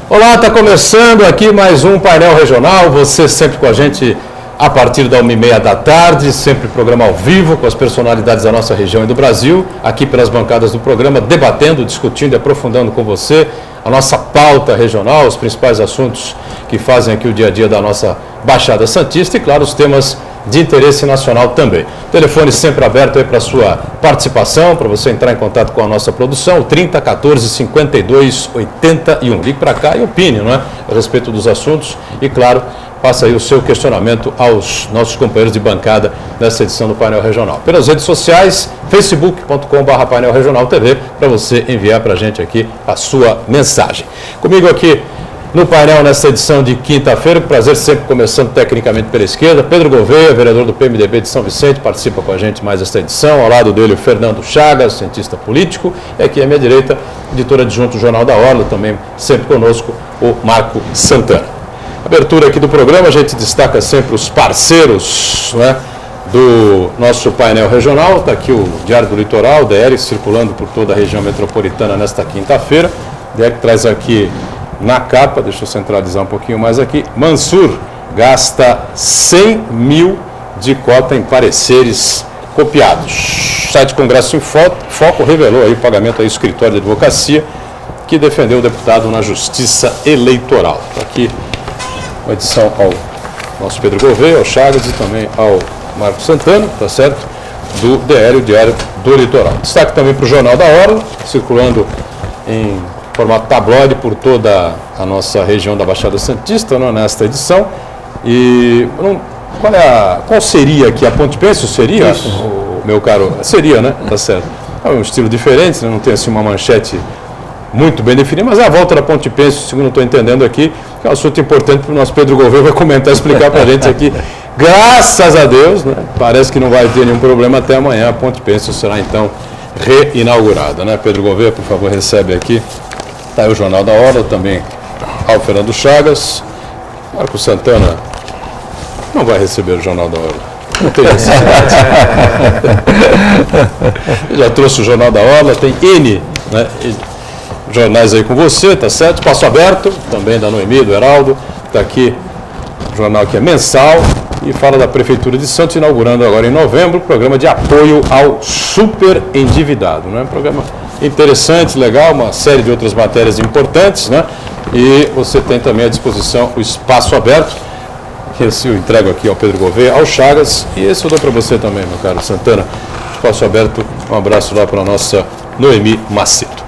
Olá, está começando aqui mais um painel regional, você sempre com a gente a partir da 1h30 da tarde, sempre programa ao vivo com as personalidades da nossa região e do Brasil, aqui pelas bancadas do programa, debatendo, discutindo e aprofundando com você a nossa pauta regional, os principais assuntos que fazem aqui o dia a dia da nossa Baixada Santista e, claro, os temas de interesse nacional também. O telefone sempre aberto aí para sua participação, para você entrar em contato com a nossa produção, 30 14 52 81. Ligue para cá e opine, não é? A respeito dos assuntos e, claro, faça aí o seu questionamento aos nossos companheiros de bancada nessa edição do Painel Regional. Pelas redes sociais, facebook.com/Painel Regional TV, para você enviar para a gente aqui a sua mensagem. Comigo aqui no painel, nessa edição de quinta-feira, prazer sempre começando tecnicamente pela esquerda, Pedro Gouveia, vereador do PMDB de São Vicente, participa com a gente mais esta edição, ao lado dele o Fernando Chagas, cientista político, e aqui à minha direita, editor adjunto do Jornal da Orla, também sempre conosco, o Marco Santana. Abertura aqui do programa, a gente destaca sempre os parceiros, né, do nosso painel regional, está aqui o Diário do Litoral, o DL, circulando por toda a região metropolitana nesta quinta-feira, o DL traz aqui na capa, deixa eu centralizar um pouquinho mais aqui, Mansur gasta 100 mil de cota em pareceres copiados. O site Congresso em Foco revelou aí o pagamento ao escritório de advocacia que defendeu o deputado na Justiça Eleitoral. Aqui uma edição ao nosso Pedro Gouveia, ao Chagas e também ao Marco Santana, tá certo? Do DL, o Diário do Litoral. Destaque também para o Jornal da Orla, circulando em formato tabloide por toda a nossa região da Baixada Santista, não, nesta edição. E qual seria aqui? A Ponte Pênsil seria, meu caro? Seria, né? Tá certo. É um estilo diferente, né? Não tem assim uma manchete muito bem definida, mas é a volta da Ponte Pênsil, segundo eu estou entendendo aqui, que é um assunto importante para o nosso Pedro Gouveia vai comentar, explicar para a gente aqui. Graças a Deus, né? Parece que não vai ter nenhum problema até amanhã. A Ponte Pênsil será então reinaugurada, né? Pedro Gouveia, por favor, recebe aqui. Está aí o Jornal da Orla, também ao Fernando Chagas. Marco Santana não vai receber o Jornal da Orla. Não tem necessidade. Já trouxe o Jornal da Orla, tem N, né, jornais aí com você, tá certo? Espaço Aberto, também da Noemi, do Heraldo. Está aqui, o jornal que é mensal e fala da Prefeitura de Santos, inaugurando agora em novembro o programa de apoio ao superendividado, né? Um programa interessante, legal, uma série de outras matérias importantes, né? E você tem também à disposição o Espaço Aberto, que esse eu entrego aqui ao Pedro Gouveia, ao Chagas, e esse eu dou para você também, meu caro Santana. Espaço Aberto, um abraço lá para a nossa Noemi Macedo.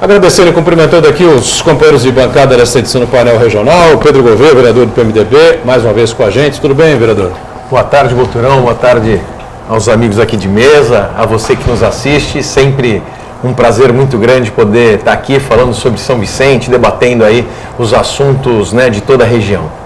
Agradecendo e cumprimentando aqui os companheiros de bancada dessa edição do Painel Regional, o Pedro Gouveia, vereador do PMDB, mais uma vez com a gente. Tudo bem, vereador? Boa tarde, Boturão, boa tarde aos amigos aqui de mesa, a você que nos assiste, sempre um prazer muito grande poder estar aqui falando sobre São Vicente, debatendo aí os assuntos, né, de toda a região.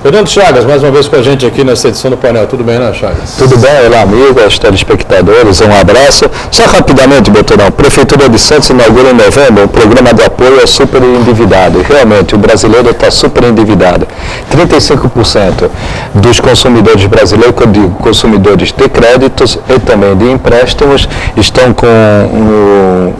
Fernando Chagas, mais uma vez com a gente aqui nessa edição do painel. Tudo bem, né, Chagas? Tudo bem, olá, amigos, telespectadores, um abraço. Só rapidamente, Boturão, Prefeitura de Santos inaugura em novembro um programa de apoio ao superendividado. Realmente, o brasileiro está superendividado. 35% dos consumidores brasileiros, que eu digo, consumidores de créditos e também de empréstimos, estão com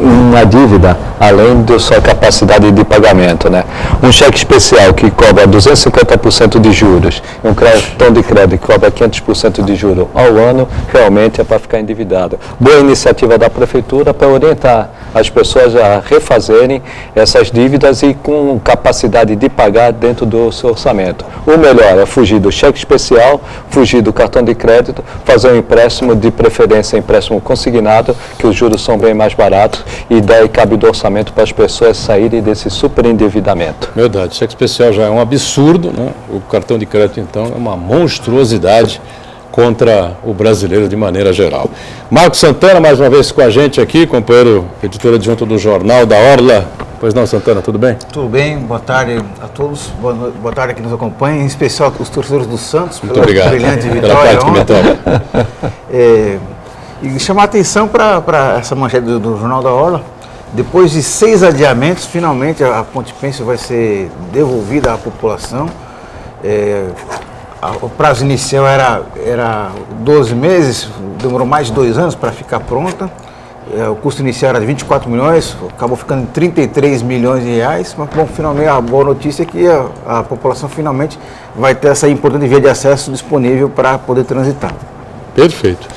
uma dívida além da sua capacidade de pagamento, né? Um cheque especial que cobra 250% de juros, um cartão de crédito que cobra 500% de juros ao ano, realmente é para ficar endividado. Boa iniciativa da Prefeitura para orientar as pessoas a refazerem essas dívidas e com capacidade de pagar dentro do seu orçamento. O melhor é fugir do cheque especial, fugir do cartão de crédito, fazer um empréstimo, de preferência empréstimo consignado, que os juros são bem mais baratos e daí cabe do orçamento para as pessoas saírem desse superendividamento. Verdade, cheque especial já é um absurdo, né? O cartão de crédito, então, é uma monstruosidade contra o brasileiro de maneira geral. Marco Santana, mais uma vez com a gente aqui, companheiro editor adjunto do Jornal da Orla. Pois não, Santana, tudo bem? Tudo bem, boa tarde a todos, boa tarde a quem nos acompanha, em especial os torcedores do Santos, muito obrigado brilhante vitória. Pela parte que me toca. E chamar a atenção para essa manchete do Jornal da Orla. Depois de 6 adiamentos, finalmente a Ponte Pênsil vai ser devolvida à população. O prazo inicial era 12 meses, demorou mais de 2 anos para ficar pronta. o custo inicial era de 24 milhões, acabou ficando em 33 milhões de reais, mas bom, finalmente a boa notícia é que a população finalmente vai ter essa importante via de acesso disponível para poder transitar. Perfeito.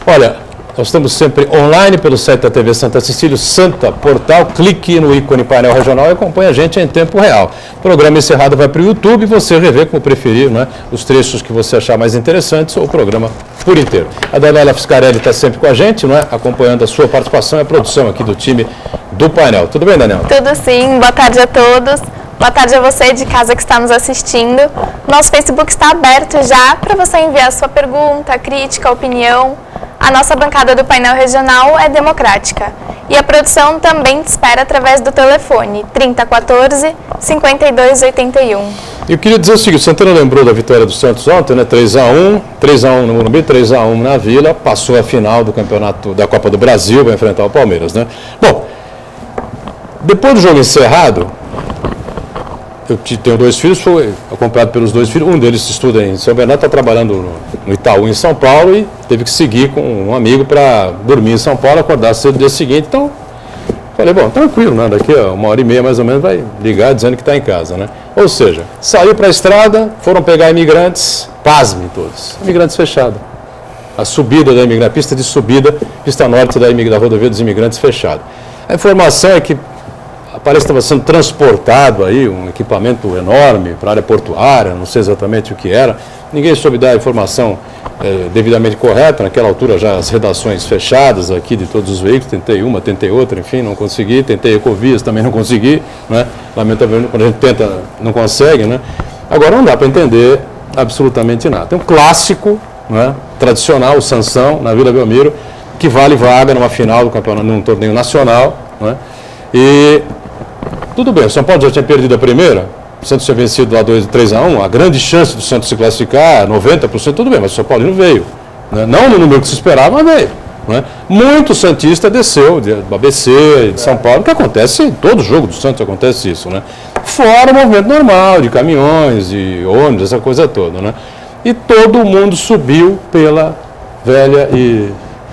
Olha, nós estamos sempre online pelo site da TV Santa Cecília, Santa Portal, clique no ícone painel regional e acompanhe a gente em tempo real. O programa encerrado vai para o YouTube e você revê como preferir, né, os trechos que você achar mais interessantes ou o programa por inteiro. A Daniela Fiscarelli está sempre com a gente, né, acompanhando a sua participação e a produção aqui do time do painel. Tudo bem, Daniela? Tudo sim, boa tarde a todos. Boa tarde a você de casa que está nos assistindo. Nosso Facebook está aberto já para você enviar sua pergunta, crítica, opinião. A nossa bancada do painel regional é democrática. E a produção também te espera através do telefone 3014-5281. Eu queria dizer o seguinte, o Santana lembrou da vitória do Santos ontem, né? 3-1 no Morumbi, 3-1 na Vila, passou a final do campeonato da Copa do Brasil, vai enfrentar o Palmeiras, né? Bom, depois do jogo encerrado, eu tenho 2 filhos, fui acompanhado pelos 2 filhos, um deles estuda em São Bernardo, está trabalhando no Itaú em São Paulo e teve que seguir com um amigo para dormir em São Paulo, acordar cedo no dia seguinte, então falei, bom, tranquilo, né? Daqui a 1h30 mais ou menos vai ligar dizendo que está em casa, né? Ou seja, saiu para a estrada, foram pegar imigrantes, pasmem todos, imigrantes fechados. A subida da imigrante, a pista de subida, pista norte da rodovia dos imigrantes fechada. A informação é que parece que estava sendo transportado aí um equipamento enorme para a área portuária, não sei exatamente o que era. Ninguém soube dar a informação devidamente correta. Naquela altura já as redações fechadas aqui de todos os veículos, tentei uma, tentei outra, enfim, não consegui. Tentei Ecovias, também não consegui, né? Lamentavelmente, quando a gente tenta, não consegue, né? Agora não dá para entender absolutamente nada. Tem um clássico, né, tradicional, o Sansão, na Vila Belmiro, que vale vaga numa final do campeonato, num torneio nacional, né? E tudo bem, o São Paulo já tinha perdido a primeira, o Santos tinha vencido lá 3-1, a grande chance do Santos se classificar, 90%, tudo bem, mas o São Paulo não veio. Né? Não no número que se esperava, mas veio. Né? Muito santista desceu, do ABC, de São Paulo, que acontece em todo jogo do Santos, acontece isso. Né? Fora o movimento normal, de caminhões, de ônibus, essa coisa toda. Né? E todo mundo subiu pela velha e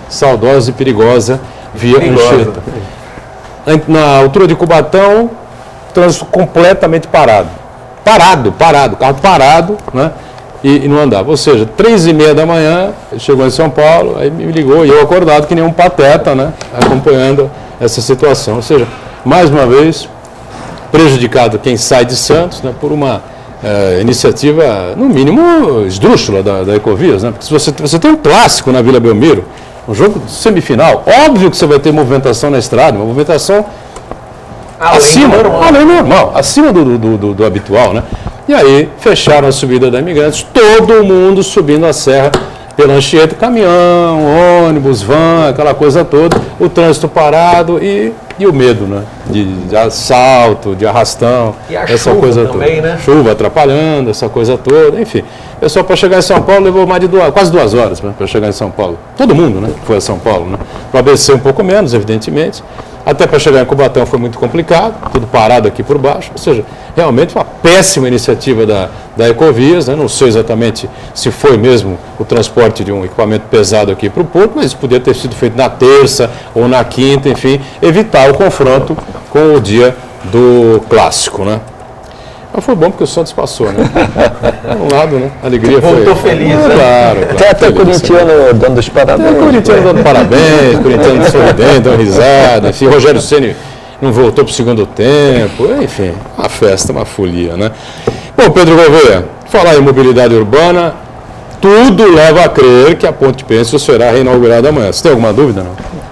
saudosa e perigosa Via Anchieta. Na altura de Cubatão, trânsito completamente parado. Carro parado, né? E não andava. Ou seja, 3h30 da manhã, ele chegou em São Paulo, aí me ligou, e eu acordado que nem um pateta, né? Acompanhando essa situação. Ou seja, mais uma vez, prejudicado quem sai de Santos, né? Por uma iniciativa, no mínimo, esdrúxula da Ecovias, né? Porque se você tem um clássico na Vila Belmiro, um jogo semifinal, óbvio que você vai ter movimentação na estrada, uma movimentação acima do habitual, né? E aí fecharam a subida da Imigrantes, todo mundo subindo a serra pela Anchieta, caminhão, ônibus, van, aquela coisa toda, o trânsito parado e o medo, né? De assalto, de arrastão, e a essa chuva coisa também, toda. Né? Chuva atrapalhando, essa coisa toda, enfim. O pessoal para chegar em São Paulo levou mais de quase 2 horas, né, para chegar em São Paulo. Todo mundo, né, que foi a São Paulo, né? Para o ABC um pouco menos, evidentemente. Até para chegar em Cubatão foi muito complicado, tudo parado aqui por baixo. Ou seja, realmente uma péssima iniciativa da Ecovias, né? Não sei exatamente se foi mesmo o transporte de um equipamento pesado aqui para o porto, mas isso podia ter sido feito na terça ou na quinta, enfim, evitar o confronto com o dia do clássico, né? Mas foi bom porque o Santos passou, né? Por um lado, né? A alegria foi... Voltou feliz, né? Claro. Tem até corintiano dando os parabéns. Tem corintiano dando parabéns, corintiano sorridente, dando risada, enfim, Rogério Ceni não voltou para o segundo tempo, enfim, uma festa, uma folia, né? Bom, Pedro Gouveia, falar em mobilidade urbana, tudo leva a crer que a Ponte Pêncil será reinaugurada amanhã. Você tem alguma dúvida,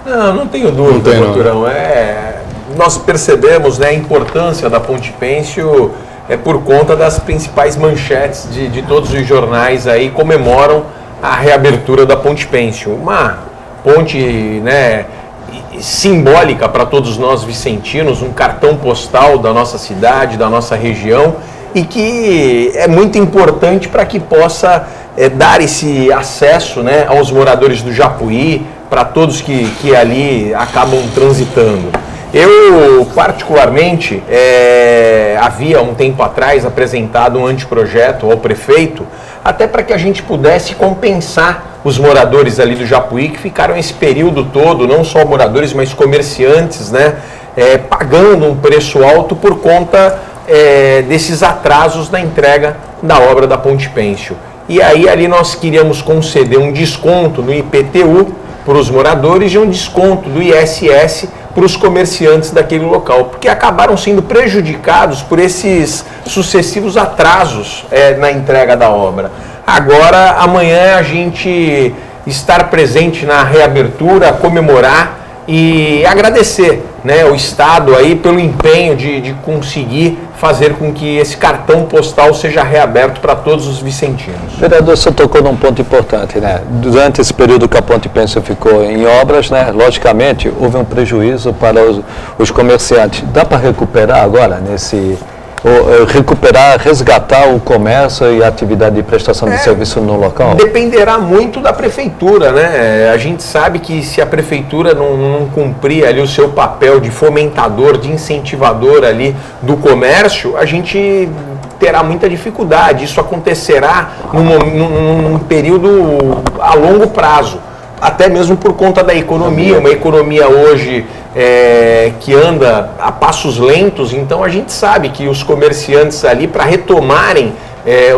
não? Não tenho dúvida, não. doutorão. Nós percebemos, né, a importância da Ponte Pêncil por conta das principais manchetes de todos os jornais aí comemoram a reabertura da Ponte Pêncil. Uma ponte, né, simbólica para todos nós vicentinos, um cartão postal da nossa cidade, da nossa região, e que é muito importante para que possa dar esse acesso, né, aos moradores do Japuí, para todos que ali acabam transitando. Eu, particularmente, havia um tempo atrás apresentado um anteprojeto ao prefeito, até para que a gente pudesse compensar os moradores ali do Japuí, que ficaram esse período todo, não só moradores, mas comerciantes, né, pagando um preço alto por conta desses atrasos na entrega da obra da Ponte Pênsil. E aí ali nós queríamos conceder um desconto no IPTU para os moradores e um desconto do ISS para os comerciantes daquele local, porque acabaram sendo prejudicados por esses sucessivos atrasos na entrega da obra. Agora, amanhã, a gente estar presente na reabertura, comemorar e agradecer, né, o Estado aí pelo empenho de conseguir fazer com que esse cartão postal seja reaberto para todos os vicentinos. Vereador, você tocou num ponto importante, né? Durante esse período que a Ponte Pênsil ficou em obras, né, logicamente, houve um prejuízo para os comerciantes. Dá para recuperar agora resgatar o comércio e a atividade de prestação de serviço no local? Dependerá muito da prefeitura, né? A gente sabe que se a prefeitura não cumprir ali o seu papel de fomentador, de incentivador ali do comércio, a gente terá muita dificuldade. Isso acontecerá num período a longo prazo, até mesmo por conta da economia, uma economia hoje que anda a passos lentos. Então a gente sabe que os comerciantes ali, para retomarem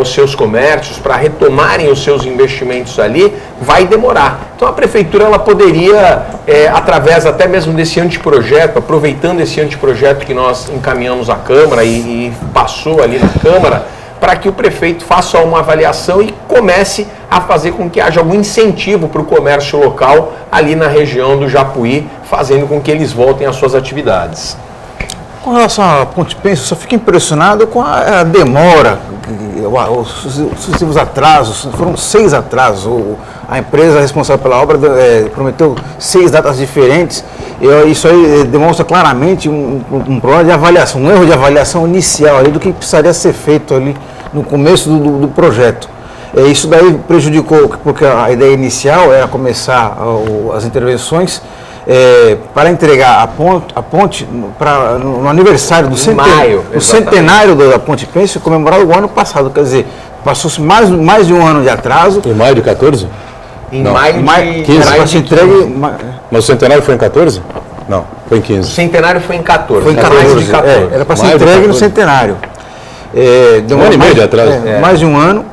os seus comércios, para retomarem os seus investimentos ali, vai demorar. Então a prefeitura ela poderia, através até mesmo desse anteprojeto, aproveitando esse anteprojeto que nós encaminhamos à Câmara e passou ali na Câmara, para que o prefeito faça uma avaliação e comece a fazer com que haja algum incentivo para o comércio local ali na região do Japuí, fazendo com que eles voltem às suas atividades. Com relação à Ponte Pênsil, só fico impressionado com a demora, os sucessivos atrasos. Foram 6 atrasos. A empresa responsável pela obra prometeu 6 datas diferentes. Isso aí demonstra claramente um problema de avaliação, um erro de avaliação inicial ali do que precisaria ser feito ali no começo do projeto. Isso daí prejudicou, porque a ideia inicial era começar as intervenções para entregar a ponte no aniversário do centenário da Ponte Pênsil, comemorado o ano passado. Quer dizer, passou-se mais de um ano de atraso. Em maio de 14? Em maio de 15. Maio de 15. Mas o centenário foi em 14? Não, foi em 15. O centenário foi em 14. Foi em 14. Era para ser entregue no centenário. Deu um ano e meio de atraso. Mais de um ano.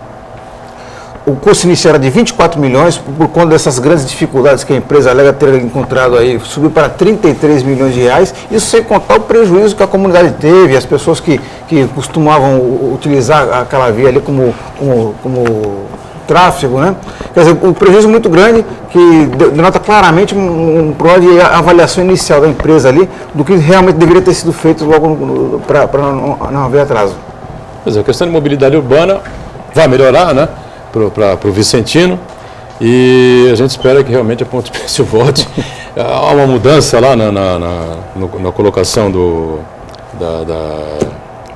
O custo inicial era de 24 milhões, por conta dessas grandes dificuldades que a empresa alega ter encontrado aí, subiu para 33 milhões de reais, isso sem contar o prejuízo que a comunidade teve, as pessoas que costumavam utilizar aquela via ali como tráfego, né? Quer dizer, um prejuízo muito grande que denota claramente um problema de avaliação inicial da empresa ali, do que realmente deveria ter sido feito logo para não haver atraso. Pois é, a questão de mobilidade urbana vai melhorar, né? Para o Vicentino, e a gente espera que realmente a Ponte Pênsil volte. Há uma mudança lá na colocação como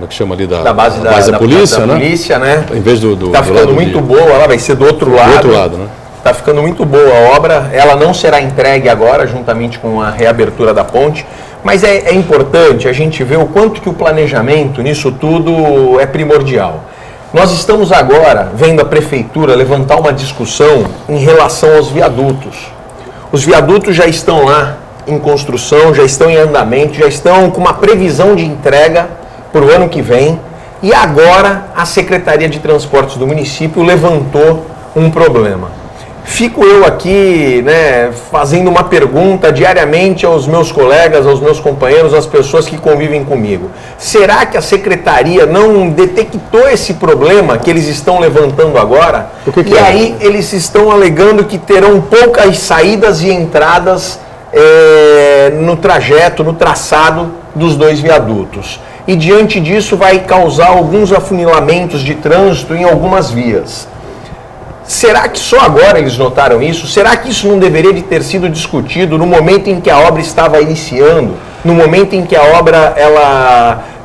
é que chama ali, da base da polícia, da né? Polícia, né? Em vez do tá ficando muito boa, ela vai ser do outro lado. Do outro lado, né? Está ficando muito boa a obra, ela não será entregue agora, juntamente com a reabertura da ponte, mas é importante a gente ver o quanto que o planejamento nisso tudo é primordial. Nós estamos agora vendo a prefeitura levantar uma discussão em relação aos viadutos. Os viadutos já estão lá em construção, já estão em andamento, já estão com uma previsão de entrega para o ano que vem. E agora a Secretaria de Transportes do município levantou um problema. Fico eu aqui, né, fazendo uma pergunta diariamente aos meus colegas, aos meus companheiros, às pessoas que convivem comigo. Será que a Secretaria não detectou esse problema que eles estão levantando agora? E aí eles estão alegando que terão poucas saídas e entradas no trajeto, no traçado dos 2 viadutos. E diante disso vai causar alguns afunilamentos de trânsito em algumas vias. Será que só agora eles notaram isso? Será que isso não deveria de ter sido discutido no momento em que a obra estava iniciando? No momento em que a obra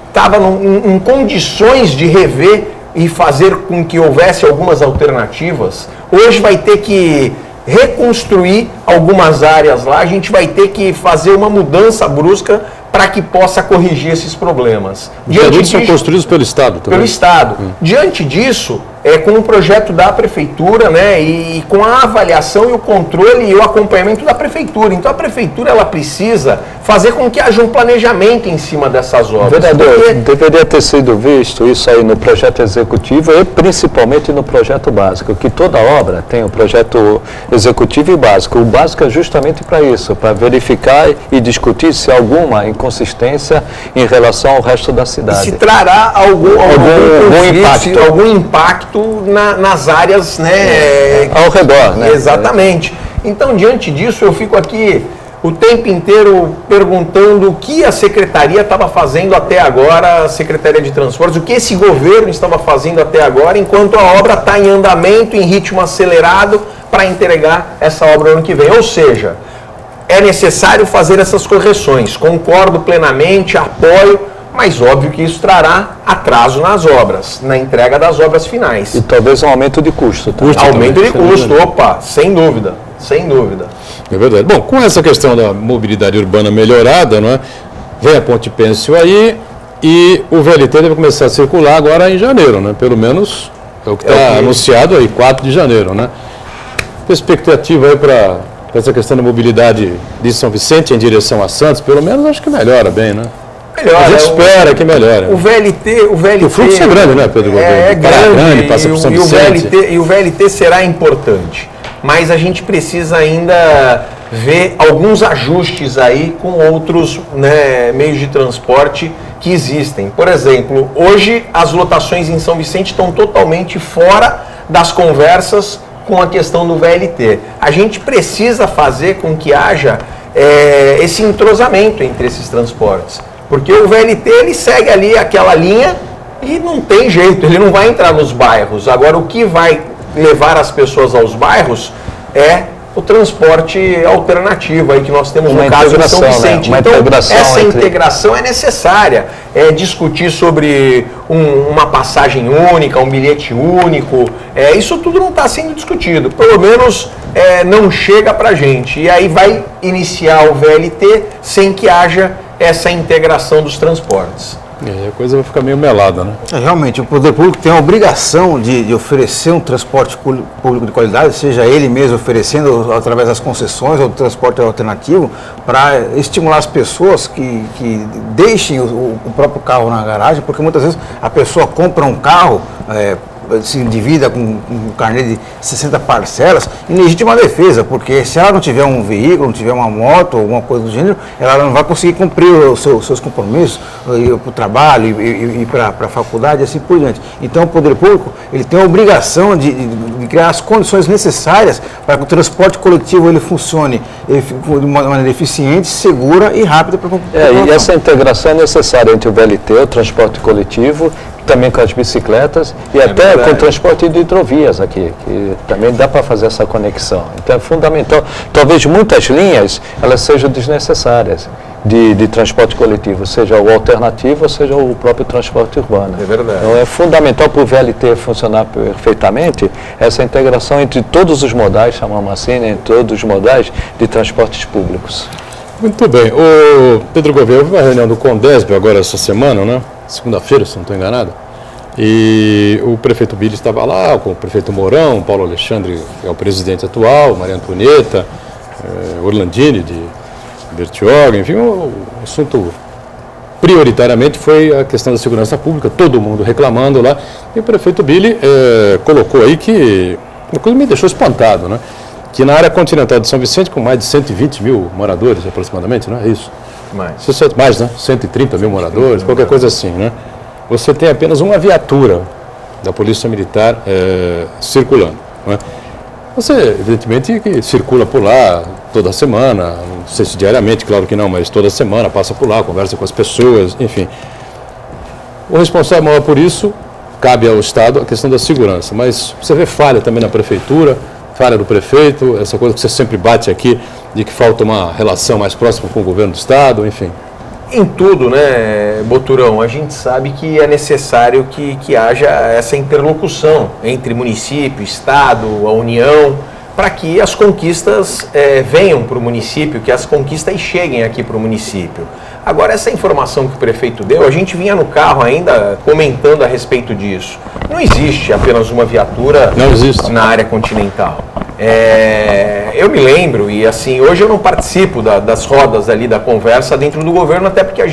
estava em condições de rever e fazer com que houvesse algumas alternativas? Hoje vai ter que reconstruir algumas áreas lá, a gente vai ter que fazer uma mudança brusca para que possa corrigir esses problemas. Os viadutos são construídos pelo Estado também. Pelo Estado. Diante disso, com o projeto da prefeitura, né, e com a avaliação e o controle e o acompanhamento da prefeitura. Então a prefeitura ela precisa fazer com que haja um planejamento em cima dessas obras. Vereador, deveria ter sido visto isso aí no projeto executivo e principalmente no projeto básico, que toda obra tem o projeto executivo e básico. O básico é justamente para isso, para verificar e discutir se há alguma inconsistência em relação ao resto da cidade. E se trará algum impacto nas áreas, né, ao redor, né? Exatamente. Então, diante disso, eu fico aqui o tempo inteiro perguntando o que a Secretaria estava fazendo até agora, a Secretaria de Transportes, o que esse governo estava fazendo até agora, enquanto a obra está em andamento, em ritmo acelerado, para entregar essa obra no ano que vem. Ou seja, é necessário fazer essas correções. Concordo plenamente, apoio, mas óbvio que isso trará atraso nas obras, na entrega das obras finais. E talvez um aumento de custo. Aumento de custo, opa, sem dúvida, sem dúvida. É verdade. Bom, com essa questão da mobilidade urbana melhorada, não é? Vem a Ponte Pêncil aí e o VLT deve começar a circular agora em janeiro, né? Pelo menos é o que está anunciado aí, 4 de janeiro, né? Perspectiva aí para essa questão da mobilidade de São Vicente em direção a Santos, pelo menos acho que melhora bem, né? Melhora, a gente espera que melhore. O VLT... O fluxo é grande, né, Pedro Governo? É grande, passa por São Vicente. E o VLT será importante. Mas a gente precisa ainda ver alguns ajustes aí com outros, né, meios de transporte que existem. Por exemplo, hoje as lotações em São Vicente estão totalmente fora das conversas com a questão do VLT. A gente precisa fazer com que haja esse entrosamento entre esses transportes. Porque o VLT ele segue ali aquela linha e não tem jeito, ele não vai entrar nos bairros. Agora, o que vai levar as pessoas aos bairros é o transporte alternativo aí que nós temos no caso de São Vicente. Né? Então, essa integração é necessária. Discutir sobre uma passagem única, um bilhete único, isso tudo não está sendo discutido. Pelo menos não chega para a gente. E aí vai iniciar o VLT sem que haja essa integração dos transportes. A coisa vai ficar meio melada, né? Realmente, o poder público tem a obrigação de oferecer um transporte público de qualidade, seja ele mesmo oferecendo através das concessões ou do transporte alternativo, para estimular as pessoas que deixem o próprio carro na garagem, porque muitas vezes a pessoa compra um carro, se endivida com um carnê de 60 parcelas, em legítima defesa, porque se ela não tiver um veículo, não tiver uma moto, alguma coisa do gênero, ela não vai conseguir cumprir os seus compromissos para o trabalho e para a faculdade e assim por diante. Então o poder público ele tem a obrigação de criar as condições necessárias para que o transporte coletivo ele funcione de uma maneira eficiente, segura e rápida para a população. E essa integração é necessária entre o VLT, o transporte coletivo, também com as bicicletas e até com o transporte de hidrovias aqui, que também dá para fazer essa conexão. Então é fundamental. Talvez muitas linhas elas sejam desnecessárias de transporte coletivo, seja o alternativo, seja o próprio transporte urbano. É verdade. Então é fundamental para o VLT funcionar perfeitamente essa integração entre todos os modais, chamamos assim, né, entre todos os modais de transportes públicos. Muito bem. O Pedro Governo houve uma reunião do Condesb agora essa semana, né? Segunda-feira, se não estou enganado. E o prefeito Billy estava lá, com o prefeito Mourão, Paulo Alexandre, que é o presidente atual, Maria Antonieta, Orlandini de Bertioga, enfim, o assunto prioritariamente foi a questão da segurança pública, todo mundo reclamando lá. E o prefeito Billy colocou aí que, uma coisa me deixou espantado, né? Que na área continental de São Vicente, com mais de 120 mil moradores aproximadamente, não é isso? Mais, né? 130 mil moradores, qualquer coisa assim, né? Você tem apenas uma viatura da Polícia Militar circulando, né? Você, evidentemente, que circula por lá toda semana, não sei se diariamente, claro que não, mas toda semana passa por lá, conversa com as pessoas, enfim. O responsável maior por isso cabe ao Estado a questão da segurança, mas você vê falha também na Prefeitura, falha do prefeito, essa coisa que você sempre bate aqui, de que falta uma relação mais próxima com o governo do Estado, enfim. Em tudo, né, Boturão, a gente sabe que é necessário que haja essa interlocução entre município, Estado, a União, para que as conquistas venham para o município, que as conquistas cheguem aqui para o município. Agora, essa informação que o prefeito deu, a gente vinha no carro ainda comentando a respeito disso. Não existe apenas uma viatura na área continental. Eu me lembro, e assim, hoje eu não participo das rodas ali da conversa dentro do governo, até porque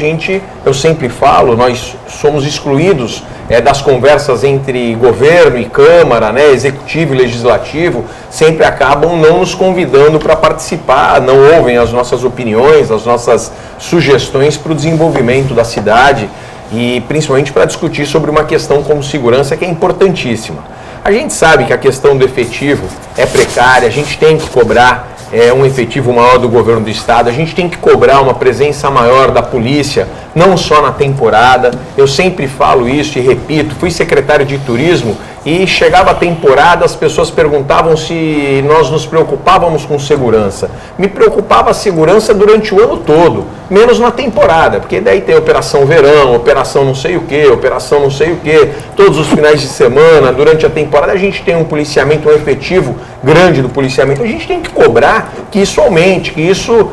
eu sempre falo, nós somos excluídos das conversas entre governo e Câmara, né, Executivo e Legislativo, sempre acabam não nos convidando para participar, não ouvem as nossas opiniões, as nossas sugestões para o desenvolvimento da cidade e principalmente para discutir sobre uma questão como segurança que é importantíssima. A gente sabe que a questão do efetivo é precária, a gente tem que cobrar um efetivo maior do governo do estado, a gente tem que cobrar uma presença maior da polícia, não só na temporada. Eu sempre falo isso e repito, fui secretário de turismo e chegava a temporada, as pessoas perguntavam se nós nos preocupávamos com segurança. Me preocupava a segurança durante o ano todo, menos na temporada, porque daí tem operação verão, operação não sei o que, operação não sei o que, todos os finais de semana, durante a temporada a gente tem um policiamento, um efetivo grande do policiamento, a gente tem que cobrar que isso aumente, que isso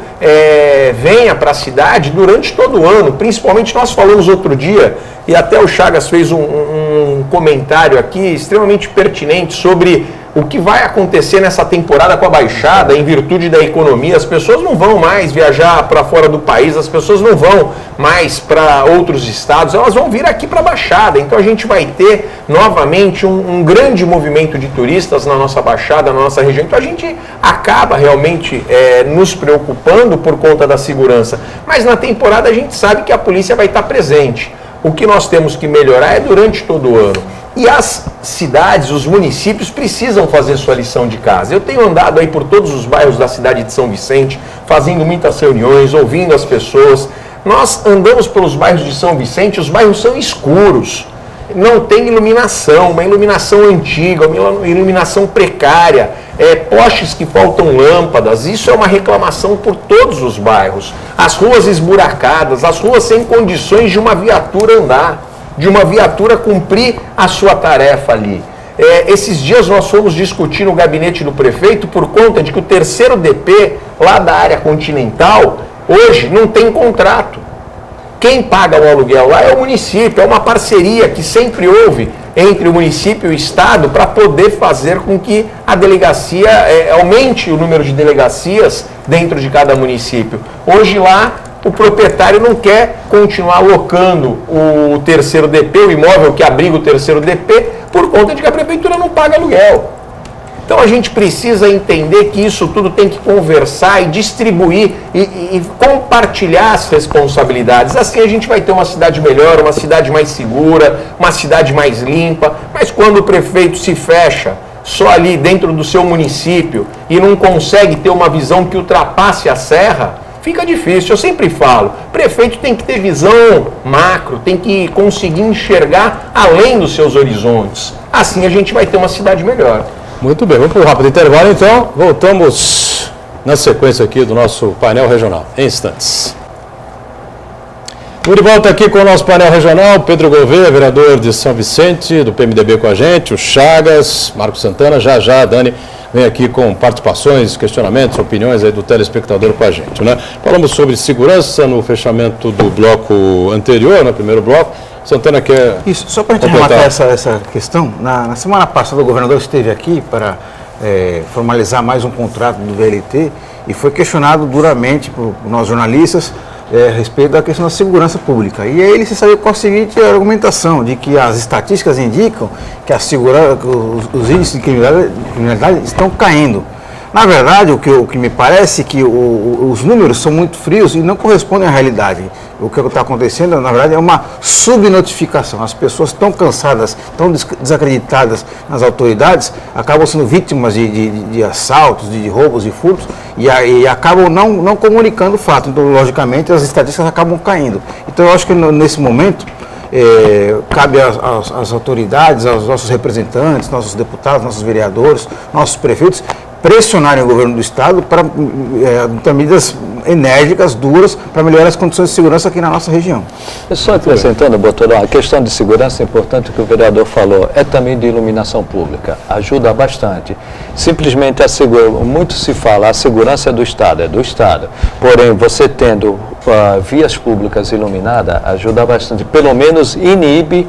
venha para a cidade durante todo o ano. Principalmente nós falamos outro dia, e até o Chagas fez um comentário aqui extremamente pertinente sobre o que vai acontecer nessa temporada com a Baixada, em virtude da economia. As pessoas não vão mais viajar para fora do país, as pessoas não vão mais para outros estados, elas vão vir aqui para a Baixada. Então a gente vai ter novamente um grande movimento de turistas na nossa Baixada, na nossa região. Então a gente acaba realmente nos preocupando por conta da segurança. Mas na temporada a gente sabe que a polícia vai estar presente. O que nós temos que melhorar é durante todo o ano. E as cidades, os municípios precisam fazer sua lição de casa. Eu tenho andado aí por todos os bairros da cidade de São Vicente, fazendo muitas reuniões, ouvindo as pessoas. Nós andamos pelos bairros de São Vicente, os bairros são escuros. Não tem iluminação, uma iluminação antiga, uma iluminação precária, postes que faltam lâmpadas. Isso é uma reclamação por todos os bairros. As ruas esburacadas, as ruas sem condições de uma viatura andar, de uma viatura cumprir a sua tarefa ali. Esses dias nós fomos discutir no gabinete do prefeito por conta de que o terceiro DP, lá da área continental, hoje não tem contrato. Quem paga o aluguel lá é o município, é uma parceria que sempre houve entre o município e o estado para poder fazer com que a delegacia aumente o número de delegacias dentro de cada município. Hoje lá o proprietário não quer continuar alocando o terceiro DP, o imóvel que abriga o terceiro DP, por conta de que a prefeitura não paga aluguel. Então a gente precisa entender que isso tudo tem que conversar e distribuir e compartilhar as responsabilidades. Assim a gente vai ter uma cidade melhor, uma cidade mais segura, uma cidade mais limpa. Mas quando o prefeito se fecha só ali dentro do seu município e não consegue ter uma visão que ultrapasse a serra, fica difícil. Eu sempre falo, prefeito tem que ter visão macro, tem que conseguir enxergar além dos seus horizontes. Assim a gente vai ter uma cidade melhor. Muito bem, vamos para um rápido intervalo então, voltamos na sequência aqui do nosso painel regional, em instantes. Vamos de volta aqui com o nosso painel regional, Pedro Gouveia, vereador de São Vicente, do PMDB com a gente, o Chagas, Marcos Santana, já a Dani vem aqui com participações, questionamentos, opiniões aí do telespectador com a gente, né? Falamos sobre segurança no fechamento do bloco anterior, no primeiro bloco. Santana quer... Isso, só para a gente rematar essa questão, na semana passada o governador esteve aqui para formalizar mais um contrato do VLT e foi questionado duramente por nós jornalistas a respeito da questão da segurança pública. E aí ele se saiu com a seguinte argumentação, de que as estatísticas indicam que os índices de criminalidade estão caindo. Na verdade, o que me parece é que os números são muito frios e não correspondem à realidade. O que está acontecendo, na verdade, é uma subnotificação. As pessoas estão cansadas, estão desacreditadas nas autoridades, acabam sendo vítimas de assaltos, de roubos e furtos e acabam não comunicando o fato. Então, logicamente, as estatísticas acabam caindo. Então, eu acho que nesse momento cabe às autoridades, aos nossos representantes, nossos deputados, nossos vereadores, nossos prefeitos, pressionarem o governo do estado para ter medidas enérgicas, duras, para melhorar as condições de segurança aqui na nossa região. Só acrescentando, Botorão, a questão de segurança é importante, que o vereador falou, é também de iluminação pública, ajuda bastante. Simplesmente muito se fala, a segurança é do Estado, porém você tendo vias públicas iluminadas ajuda bastante, pelo menos inibe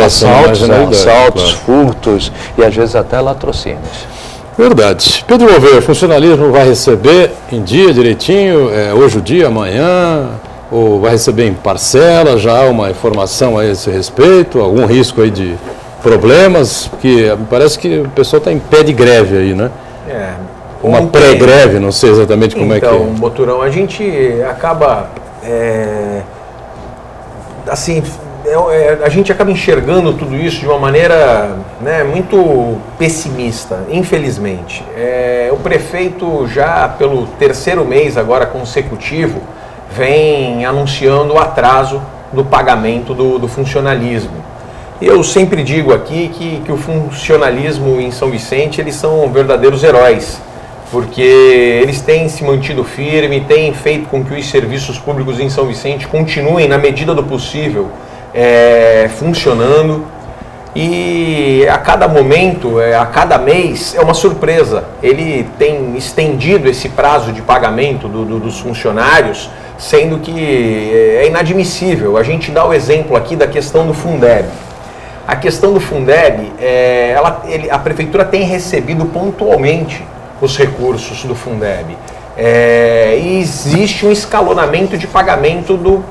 assaltos, furtos e às vezes até latrocínios. Verdade. Pedro Gouveia, funcionalismo vai receber em dia direitinho, hoje o dia, amanhã, ou vai receber em parcela? Já há uma informação a esse respeito? Algum risco aí de problemas? Porque me parece que o pessoal está em pé de greve aí, né? Uma pré-greve, não sei exatamente como é que é. Então, Boturão, a gente acaba, a gente acaba enxergando tudo isso de uma maneira, né, muito pessimista, infelizmente. O prefeito já pelo 3º mês agora consecutivo vem anunciando o atraso do pagamento do funcionalismo. E eu sempre digo aqui que o funcionalismo em São Vicente, eles são verdadeiros heróis, porque eles têm se mantido firme, têm feito com que os serviços públicos em São Vicente continuem, na medida do possível, funcionando. E a cada momento, a cada mês, é uma surpresa. Ele tem estendido esse prazo de pagamento dos funcionários, sendo que é inadmissível. A gente dá o exemplo aqui da questão do Fundeb. A questão do Fundeb, a Prefeitura tem recebido pontualmente os recursos do Fundeb. E existe um escalonamento de pagamento do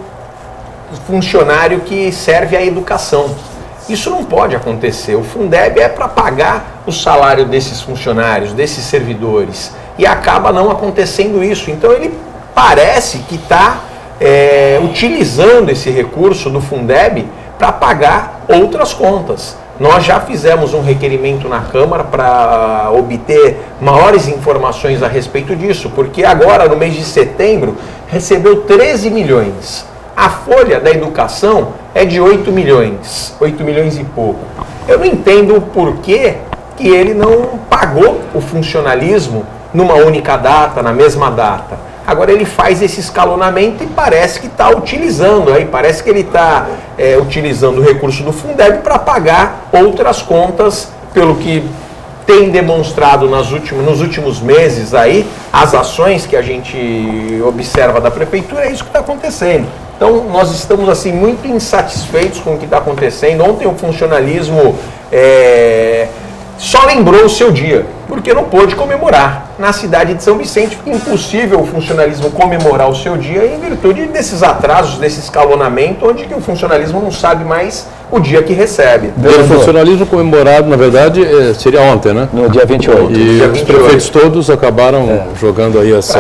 funcionário que serve à educação. Isso não pode acontecer. O Fundeb é para pagar o salário desses funcionários, desses servidores, e acaba não acontecendo isso. Então ele parece que está utilizando esse recurso do Fundeb para pagar outras contas. Nós já fizemos um requerimento na Câmara para obter maiores informações a respeito disso, porque agora, no mês de setembro, recebeu 13 milhões. A folha da educação é de 8 milhões e pouco. Eu não entendo o porquê que ele não pagou o funcionalismo numa única data, na mesma data. Agora ele faz esse escalonamento e parece que está utilizando, parece que ele está utilizando o recurso do Fundeb para pagar outras contas, pelo que tem demonstrado nos últimos meses aí, as ações que a gente observa da Prefeitura, é isso que está acontecendo. Então nós estamos assim muito insatisfeitos com o que está acontecendo. Ontem o funcionalismo só lembrou o seu dia, porque não pôde comemorar. Na cidade de São Vicente fica impossível o funcionalismo comemorar o seu dia em virtude desses atrasos, desse escalonamento, onde que o funcionalismo não sabe mais o dia que recebe. O funcionalismo comemorado, na verdade, seria ontem, né? No dia 28. E os prefeitos todos acabaram jogando aí essa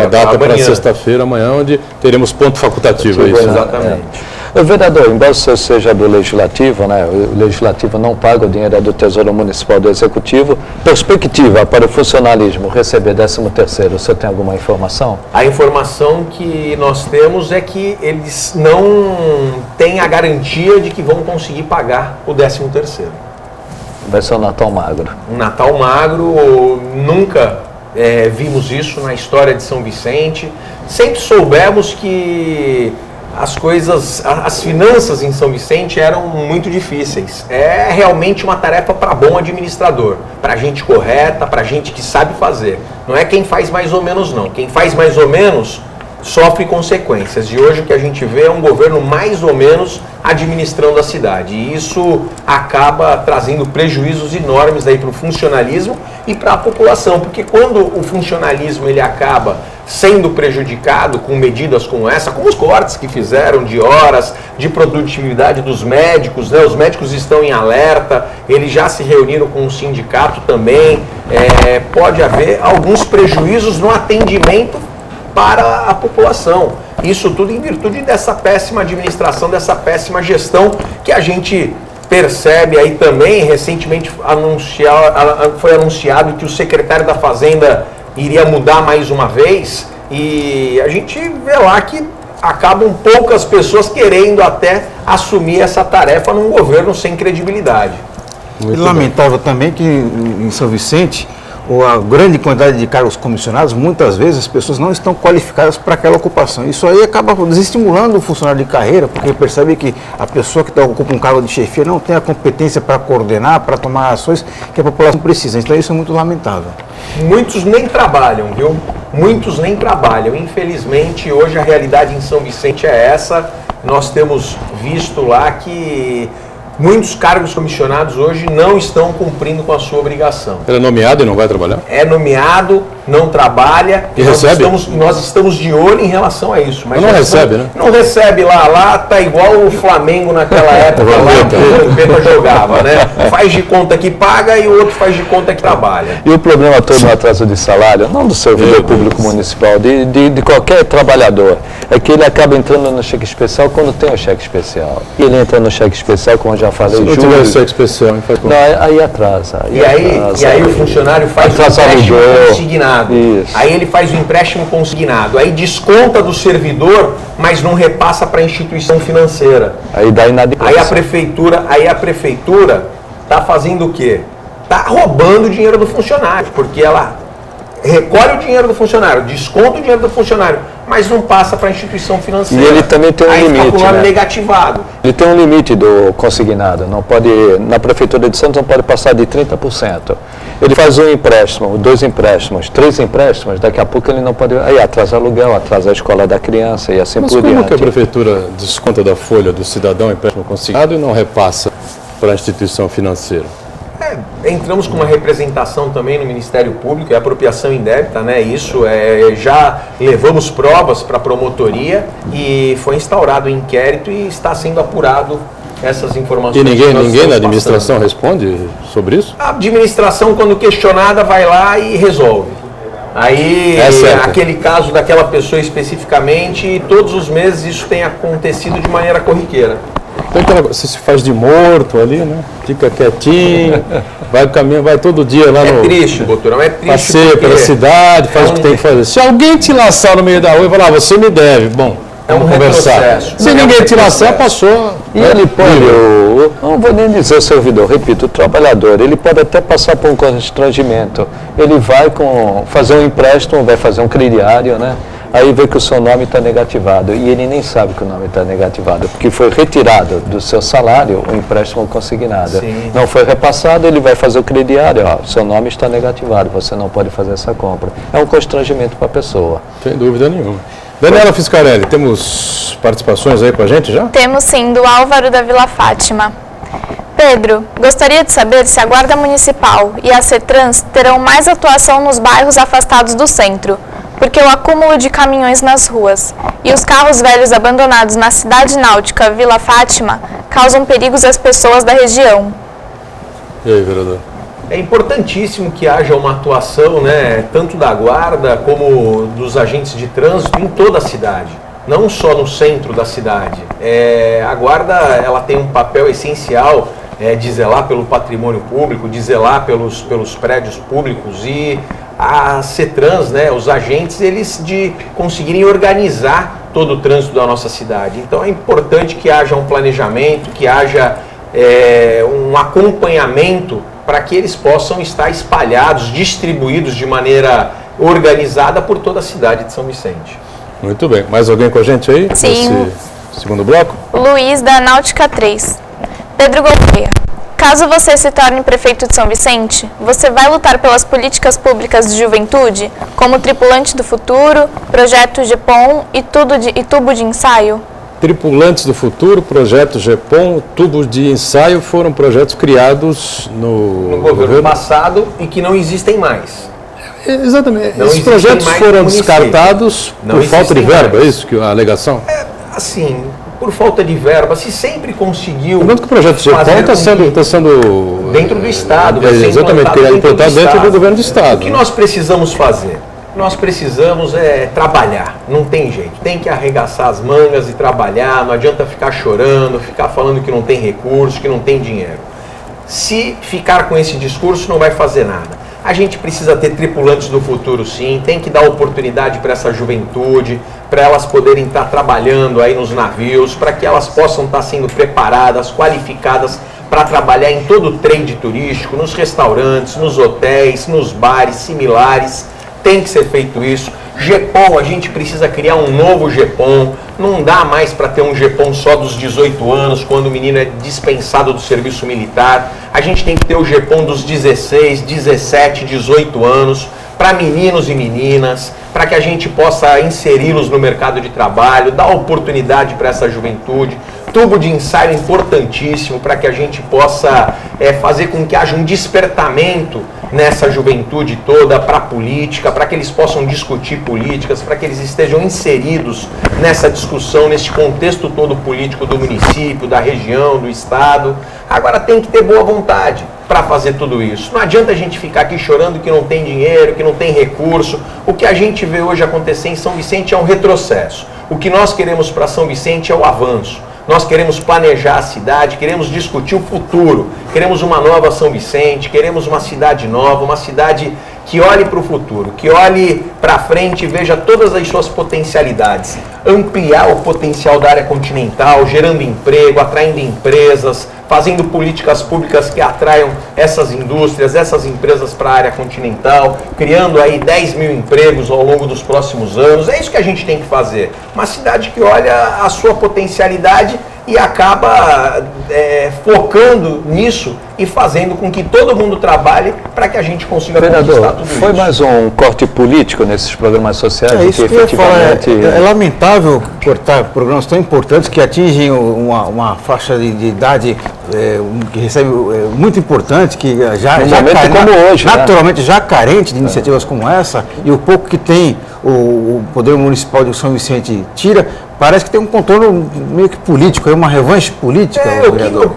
data para sexta-feira, amanhã, onde teremos ponto facultativo. É isso, exatamente. Vereador, embora você seja do Legislativo, né, o Legislativo não paga o dinheiro do Tesouro Municipal do Executivo, perspectiva para o funcionalismo receber 13º, você tem alguma informação? A informação que nós temos é que eles não têm a garantia de que vão conseguir pagar o 13º. Vai ser um Natal magro. Um Natal magro, nunca vimos isso na história de São Vicente. Sempre soubemos que as finanças em São Vicente eram muito difíceis. É realmente uma tarefa para bom administrador, para gente correta, para gente que sabe fazer. Não é quem faz mais ou menos, não. Quem faz mais ou menos sofre consequências. E hoje o que a gente vê é um governo mais ou menos administrando a cidade. E isso acaba trazendo prejuízos enormes aí para o funcionalismo e para a população. Porque quando o funcionalismo ele acaba sendo prejudicado com medidas como essa, como os cortes que fizeram de horas, de produtividade dos médicos, né? Os médicos estão em alerta, eles já se reuniram com o sindicato também, pode haver alguns prejuízos no atendimento para a população. Isso tudo em virtude dessa péssima administração, dessa péssima gestão que a gente percebe aí também. Recentemente foi anunciado que o secretário da Fazenda iria mudar mais uma vez, e a gente vê lá que acabam poucas pessoas querendo até assumir essa tarefa num governo sem credibilidade. E lamentável também que em São Vicente, a grande quantidade de cargos comissionados, muitas vezes as pessoas não estão qualificadas para aquela ocupação. Isso aí acaba desestimulando o funcionário de carreira, porque percebe que a pessoa que ocupa um cargo de chefia não tem a competência para coordenar, para tomar ações que a população precisa. Então isso é muito lamentável. Muitos nem trabalham, viu? Muitos nem trabalham. Infelizmente, hoje a realidade em São Vicente é essa. Nós temos visto lá que muitos cargos comissionados hoje não estão cumprindo com a sua obrigação. Ele é nomeado e não vai trabalhar? É nomeado, não trabalha. E recebe? Nós estamos de olho em relação a isso. Mas não recebe, né? Não recebe lá tá igual o Flamengo naquela época lá que o Vampeta jogava, né? Faz de conta que paga e o outro faz de conta que trabalha. E o problema todo no atraso de salário, não do servidor público municipal, de qualquer trabalhador, é que ele acaba entrando no cheque especial quando tem o cheque especial. E ele entra no cheque especial, como eu já falei, Se não tiver cheque especial, hein? Faz como? Não, aí atrasa. E aí o funcionário faz o empréstimo consignado. Isso. Aí ele faz o empréstimo consignado. Aí desconta do servidor, mas não repassa para a instituição financeira. Aí dá inadimplência. Aí a prefeitura está fazendo o quê? Está roubando o dinheiro do funcionário, porque ela recolhe o dinheiro do funcionário, desconta o dinheiro do funcionário, mas não passa para a instituição financeira. E ele também tem um limite, fica com o nome né? negativado. Ele tem um limite do consignado, não pode, na Prefeitura de Santos não pode passar de 30%. Ele faz um empréstimo, 2 empréstimos, 3 empréstimos, daqui a pouco ele não pode, aí atrasa aluguel, atrasa a escola da criança e assim Mas por como diante. que a prefeitura desconta da folha do cidadão empréstimo consignado e não repassa para a instituição financeira? Entramos com uma representação também no Ministério Público, é apropriação indébita, né? Isso já levamos provas para a promotoria e foi instaurado o inquérito e está sendo apurado essas informações. E ninguém que nós na estamos administração passando. responde sobre isso? A administração, quando questionada, vai lá e resolve. Aí, aquele caso daquela pessoa especificamente, todos os meses isso tem acontecido de maneira corriqueira. Então você se faz de morto ali, né? Fica quietinho, vai caminhando, vai todo dia lá no... É triste, Boturão, é triste. Passeia pela cidade, faz o que tem que fazer. Se alguém te laçar no meio da rua e falar, você me deve, bom, vamos conversar. retrocesso. Se ninguém te laçar, passou. E ele pode, não vou nem dizer o servidor, repito, o trabalhador, ele pode até passar por um constrangimento. Ele vai fazer um empréstimo, vai fazer um crediário, né? Aí vê que o seu nome está negativado e ele nem sabe que o nome está negativado, porque foi retirado do seu salário o empréstimo consignado. Sim. Não foi repassado, ele vai fazer o crediário, seu nome está negativado, você não pode fazer essa compra. É um constrangimento para a pessoa. Sem dúvida nenhuma. Daniela Fiscarelli, temos participações aí com a gente já? Temos sim, do Álvaro da Vila Fátima. Pedro, gostaria de saber se a Guarda Municipal e a CETRANS terão mais atuação nos bairros afastados do centro, porque o acúmulo de caminhões nas ruas e os carros velhos abandonados na cidade náutica Vila Fátima causam perigos às pessoas da região. E aí, vereador? É importantíssimo que haja uma atuação, né, tanto da guarda como dos agentes de trânsito em toda a cidade, não só no centro da cidade. A guarda ela tem um papel essencial de zelar pelo patrimônio público, de zelar pelos prédios públicos e a CETRANS, né, os agentes, eles de conseguirem organizar todo o trânsito da nossa cidade. Então é importante que haja um planejamento, que haja um acompanhamento para que eles possam estar espalhados, distribuídos de maneira organizada por toda a cidade de São Vicente. Muito bem. Mais alguém com a gente aí? Sim. Nesse segundo bloco? Luiz, da Náutica 3. Pedro Gouveia, caso você se torne prefeito de São Vicente, você vai lutar pelas políticas públicas de juventude, como Tripulante do Futuro, Projeto GEPOM e Tubo de Ensaio? Tripulantes do Futuro, Projeto GEPOM, Tubo de Ensaio foram projetos criados no governo passado e que não existem mais. Exatamente. Não Esses existem projetos mais foram municípios. descartados Não por falta de existem verba, mais. é isso que a alegação? Assim, por falta de verba, se sempre conseguiu... Lembrando que o projeto GEPOM está sendo... dentro do Estado, vai ser exatamente, implantado dentro do governo do Estado. O que nós precisamos fazer? Nós precisamos trabalhar, não tem jeito. Tem que arregaçar as mangas e trabalhar, não adianta ficar chorando, ficar falando que não tem recurso, que não tem dinheiro. Se ficar com esse discurso, não vai fazer nada. A gente precisa ter tripulantes do futuro, sim, tem que dar oportunidade para essa juventude, para elas poderem estar trabalhando aí nos navios, para que elas possam estar sendo preparadas, qualificadas para trabalhar em todo o trade turístico, nos restaurantes, nos hotéis, nos bares similares. Tem que ser feito isso. GEPOM, a gente precisa criar um novo GEPOM. Não dá mais para ter um GEPOM só dos 18 anos, quando o menino é dispensado do serviço militar. A gente tem que ter o GEPOM dos 16, 17, 18 anos, para meninos e meninas, para que a gente possa inseri-los no mercado de trabalho, dar oportunidade para essa juventude. Tubo de ensaio importantíssimo para que a gente possa fazer com que haja um despertamento nessa juventude toda para a política, para que eles possam discutir políticas, para que eles estejam inseridos nessa discussão, nesse contexto todo político do município, da região, do estado. Agora tem que ter boa vontade para fazer tudo isso. Não adianta a gente ficar aqui chorando que não tem dinheiro, que não tem recurso. O que a gente vê hoje acontecer em São Vicente é um retrocesso. O que nós queremos para São Vicente é o avanço. Nós queremos planejar a cidade, queremos discutir o futuro, queremos uma nova São Vicente, queremos uma cidade nova, uma cidade que olhe para o futuro, que olhe para frente e veja todas as suas potencialidades. Ampliar o potencial da área continental, gerando emprego, atraindo empresas, fazendo políticas públicas que atraiam essas indústrias, essas empresas para a área continental, criando aí 10 mil empregos ao longo dos próximos anos. É isso que a gente tem que fazer. Uma cidade que olha a sua potencialidade e acaba focando nisso e fazendo com que todo mundo trabalhe para que a gente consiga conquistar tudo isso. Foi mais um corte político nesses programas sociais? É isso que eu ia falar. É lamentável cortar programas tão importantes que atingem uma faixa de idade que recebe muito importante, que já como hoje, naturalmente já carente de iniciativas como essa, e o pouco que tem o Poder Municipal de São Vicente tira, parece que tem um contorno meio que político, é uma revanche política.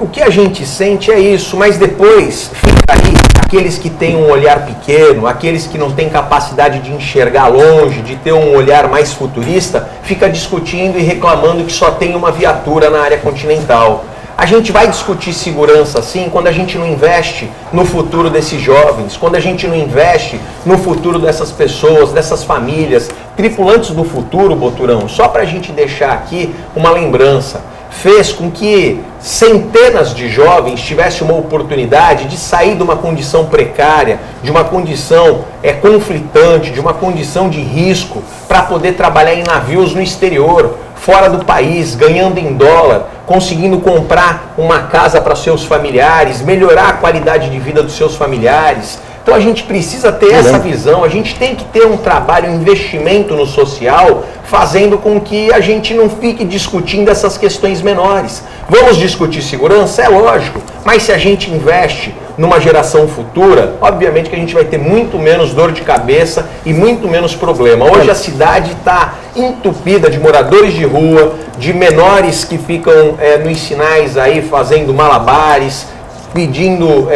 O que a gente sente é isso, mas depois fica ali aqueles que têm um olhar pequeno, aqueles que não têm capacidade de enxergar longe, de ter um olhar mais futurista, fica discutindo e reclamando que só tem uma viatura na área continental. A gente vai discutir segurança sim quando a gente não investe no futuro desses jovens, quando a gente não investe no futuro dessas pessoas, dessas famílias, tripulantes do futuro, Boturão. Só para a gente deixar aqui uma lembrança, fez com que centenas de jovens tivessem uma oportunidade de sair de uma condição precária, de uma condição conflitante, de uma condição de risco, para poder trabalhar em navios no exterior, fora do país, ganhando em dólar, conseguindo comprar uma casa para seus familiares, melhorar a qualidade de vida dos seus familiares. Então a gente precisa ter essa visão, a gente tem que ter um trabalho, um investimento no social, fazendo com que a gente não fique discutindo essas questões menores. Vamos discutir segurança? É lógico, mas se a gente investe numa geração futura, obviamente que a gente vai ter muito menos dor de cabeça e muito menos problema. Hoje a cidade está entupida de moradores de rua, de menores que ficam nos sinais aí fazendo malabares, pedindo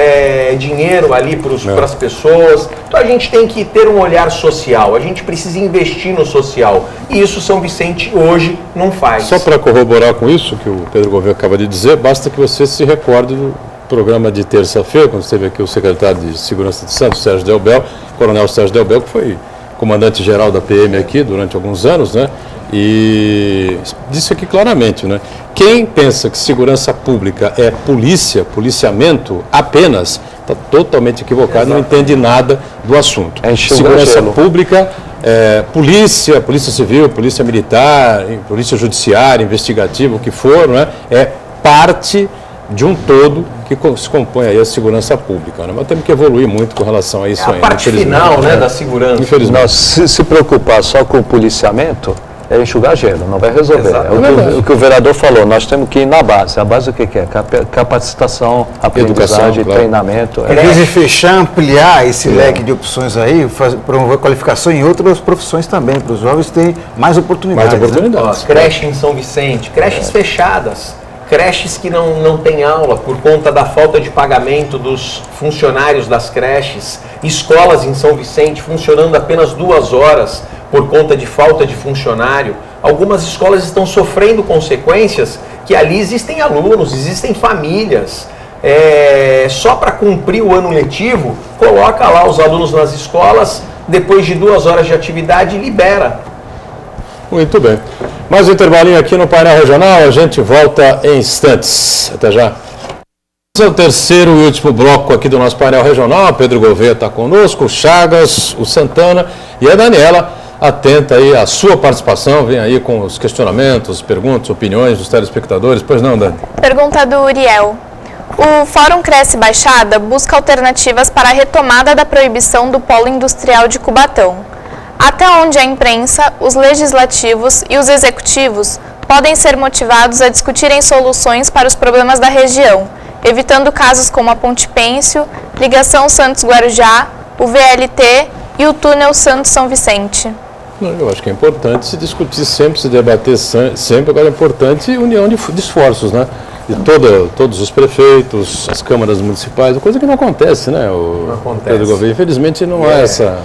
dinheiro ali para as pessoas. Então a gente tem que ter um olhar social, a gente precisa investir no social. E isso São Vicente hoje não faz. Só para corroborar com isso que o Pedro Gouveia acaba de dizer, basta que você se recorde do programa de terça-feira, quando esteve aqui o secretário de Segurança de Santos, Sérgio Delbel, Coronel Sérgio Delbel, que foi comandante-geral da PM aqui durante alguns anos, né? E disse aqui claramente, né? Quem pensa que segurança pública é polícia, policiamento apenas, está totalmente equivocado, não entende nada do assunto. Segurança pública, polícia civil, polícia militar, polícia judiciária, investigativa, o que for, né? É parte de um todo que se compõe aí a segurança pública, né? Mas temos que evoluir muito com relação a isso ainda. A parte final, né, da segurança. Infelizmente. Se preocupar só com o policiamento é enxugar gelo, não vai resolver. É o que o vereador falou, nós temos que ir na base. A base o que é? Capacitação, aprendizagem, educação, treinamento. Em vez de fechar, ampliar esse leque de opções aí, promover qualificação em outras profissões também, para os jovens terem mais oportunidades. Mais oportunidades. Né? Creche em São Vicente, creches fechadas. Creches que não têm aula por conta da falta de pagamento dos funcionários das creches, escolas em São Vicente funcionando apenas 2 horas por conta de falta de funcionário. Algumas escolas estão sofrendo consequências que ali existem alunos, existem famílias. Só para cumprir o ano letivo, coloca lá os alunos nas escolas, depois de 2 horas de atividade, libera. Muito bem. Mais um intervalinho aqui no painel regional, a gente volta em instantes. Até já. Esse é o terceiro e último bloco aqui do nosso painel regional. Pedro Gouveia está conosco, o Chagas, o Santana e a Daniela. Atenta aí à sua participação, vem aí com os questionamentos, perguntas, opiniões dos telespectadores. Pois não, Dani? Pergunta do Uriel. O Fórum Cresce Baixada busca alternativas para a retomada da proibição do polo industrial de Cubatão. Até onde a imprensa, os legislativos e os executivos podem ser motivados a discutirem soluções para os problemas da região, evitando casos como a Ponte Pêncio, Ligação Santos-Guarujá, o VLT e o Túnel Santos-São Vicente. Eu acho que é importante se discutir sempre, se debater sempre. Agora é importante união de esforços, né? De todos os prefeitos, as câmaras municipais, coisa que não acontece, né? Não acontece. Pedro Gouveia, infelizmente não há essa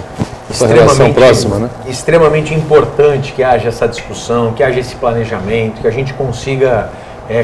relação próxima, né? Extremamente importante que haja essa discussão, que haja esse planejamento, que a gente consiga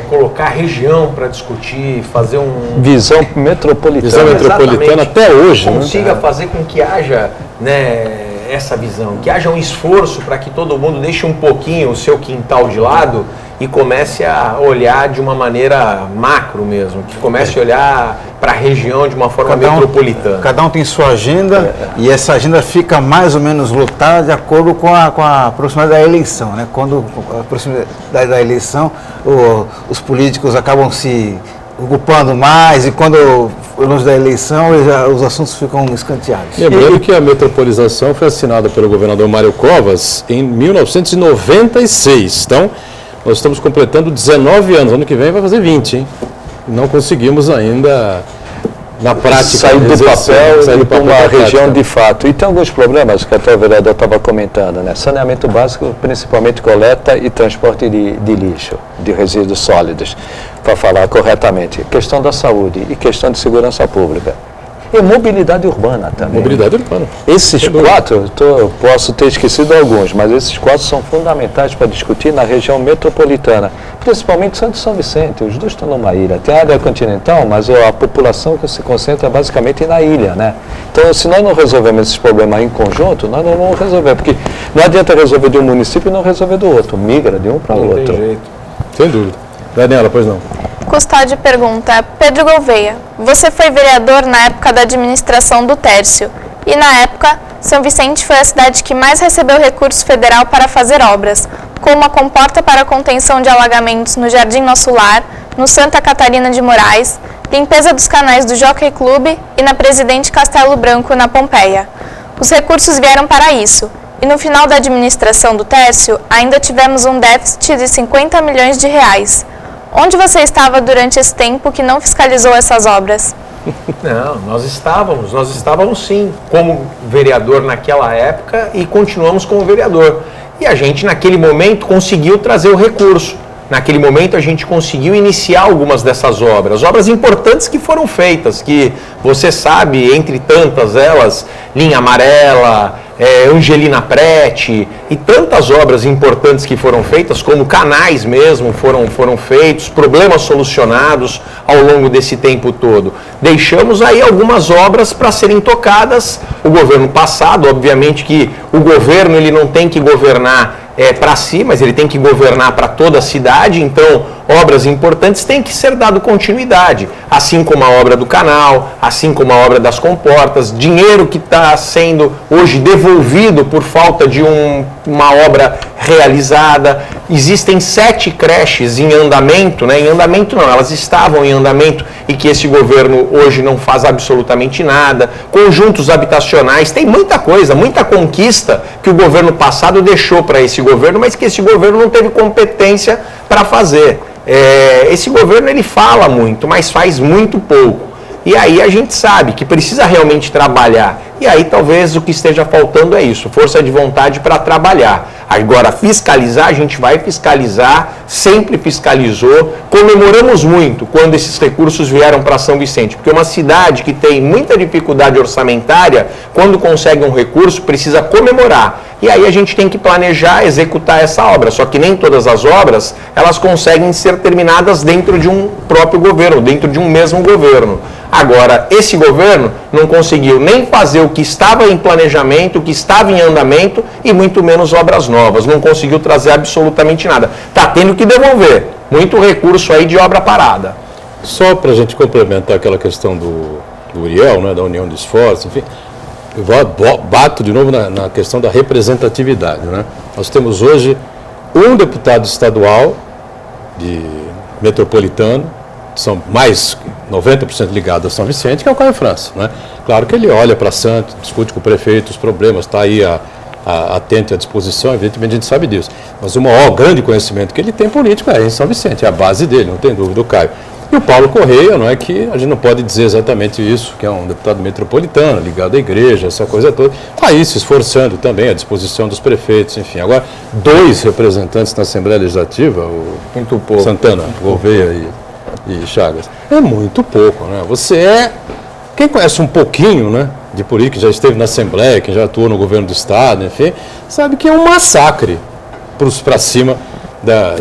colocar a região para discutir, fazer visão metropolitana. Visão metropolitana até hoje, consiga fazer com que haja, né, essa visão, que haja um esforço para que todo mundo deixe um pouquinho o seu quintal de lado e comece a olhar de uma maneira macro mesmo, que comece a olhar para a região de uma forma metropolitana. Cada um tem sua agenda e essa agenda fica mais ou menos lotada de acordo com a proximidade da eleição, né? Quando a proximidade da eleição, os políticos acabam se ocupando mais e quando longe da eleição os assuntos ficam escanteados. Lembrando que a metropolização foi assinada pelo governador Mário Covas em 1996. Então, nós estamos completando 19 anos. Ano que vem vai fazer 20, hein? Não conseguimos ainda, na prática, sair do papel e para uma região de fato. E tem alguns problemas que até o vereador estava comentando, né? Saneamento básico, principalmente coleta e transporte de lixo, de resíduos sólidos, para falar corretamente. Questão da saúde e questão de segurança pública. E mobilidade urbana também. Mobilidade urbana. Esses quatro, posso ter esquecido alguns, mas esses quatro são fundamentais para discutir na região metropolitana, principalmente Santos e São Vicente. Os dois estão numa ilha. Tem a área continental, mas a população que se concentra basicamente na ilha, né? Então, se nós não resolvermos esses problemas em conjunto, nós não vamos resolver, porque não adianta resolver de um município e não resolver do outro. Migra de um para o outro. Tem jeito. Sem dúvida. Daniela, pois não. Custódio pergunta: Pedro Gouveia, você foi vereador na época da administração do Tércio e na época São Vicente foi a cidade que mais recebeu recurso federal para fazer obras, como a comporta para contenção de alagamentos no Jardim Nosso Lar, no Santa Catarina de Moraes, limpeza dos canais do Jockey Clube e na Presidente Castelo Branco, na Pompeia. Os recursos vieram para isso e no final da administração do Tércio ainda tivemos um déficit de 50 milhões de reais. Onde você estava durante esse tempo que não fiscalizou essas obras? Não, nós estávamos sim, como vereador naquela época e continuamos como vereador. E a gente, naquele momento, conseguiu trazer o recurso. Naquele momento, a gente conseguiu iniciar algumas dessas obras importantes que foram feitas, que você sabe, entre tantas elas, Linha Amarela, Angelina Prete e tantas obras importantes que foram feitas, como canais mesmo foram feitos, problemas solucionados ao longo desse tempo todo. Deixamos aí algumas obras para serem tocadas. O governo passado, obviamente que o governo ele não tem que governar para si, mas ele tem que governar para toda a cidade, então obras importantes têm que ser dado continuidade, assim como a obra do canal, assim como a obra das comportas, dinheiro que está sendo hoje devolvido por falta de uma obra realizada. Existem 7 creches em andamento, né? Em andamento não, elas estavam em andamento e que esse governo hoje não faz absolutamente nada. Conjuntos habitacionais, tem muita coisa, muita conquista que o governo passado deixou para esse governo, mas que esse governo não teve competência para fazer. Esse governo ele fala muito, mas faz muito pouco. E aí a gente sabe que precisa realmente trabalhar. E aí talvez o que esteja faltando é isso, força de vontade para trabalhar. Agora, fiscalizar, a gente vai fiscalizar, sempre fiscalizou. Comemoramos muito quando esses recursos vieram para São Vicente, porque uma cidade que tem muita dificuldade orçamentária, quando consegue um recurso, precisa comemorar. E aí a gente tem que planejar, executar essa obra. Só que nem todas as obras, elas conseguem ser terminadas dentro de um próprio governo, dentro de um mesmo governo. Agora, esse governo não conseguiu nem fazer o que estava em planejamento, o que estava em andamento e muito menos obras novas. Não conseguiu trazer absolutamente nada. Está tendo que devolver muito recurso aí de obra parada. Só para a gente complementar aquela questão do Uriel, né, da União de Esforços, enfim, eu bato de novo na questão da representatividade, né? Nós temos hoje um deputado estadual metropolitano, são mais 90% ligado a São Vicente, que é o Caio França, né? Claro que ele olha para Santos, discute com o prefeito os problemas, está aí atento à disposição, evidentemente a gente sabe disso. Mas o maior grande conhecimento que ele tem político é em São Vicente, é a base dele, não tem dúvida, o Caio. E o Paulo Correia, não é que a gente não pode dizer exatamente isso, que é um deputado metropolitano, ligado à igreja, essa coisa toda, está aí se esforçando também à disposição dos prefeitos, enfim. Agora, 2 representantes na Assembleia Legislativa, o Muito pouco. Santana, Gouveia e Chagas, é muito pouco, né? Quem conhece um pouquinho, né, de política, já esteve na Assembleia, quem já atuou no governo do Estado, enfim, sabe que é um massacre para cima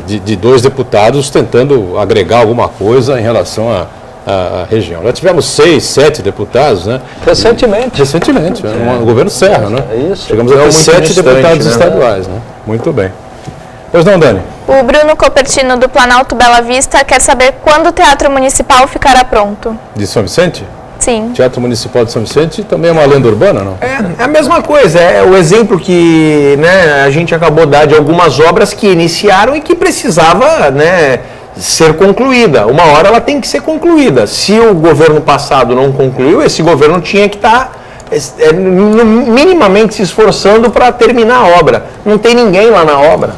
de 2 deputados tentando agregar alguma coisa em relação à região. Já tivemos 6, 7 deputados, né? Recentemente, no governo Serra, né? É isso. Chegamos a ter 7 deputados estaduais, né? Muito bem. Pois não, Dani? O Bruno Copertino, do Planalto Bela Vista, quer saber quando o Teatro Municipal ficará pronto. De São Vicente? Sim. Teatro Municipal de São Vicente também é uma lenda urbana, não? É a mesma coisa, é o exemplo que, né, a gente acabou de dar de algumas obras que iniciaram e que precisava, né, ser concluída. Uma hora ela tem que ser concluída. Se o governo passado não concluiu, esse governo tinha que estar minimamente se esforçando para terminar a obra. Não tem ninguém lá na obra.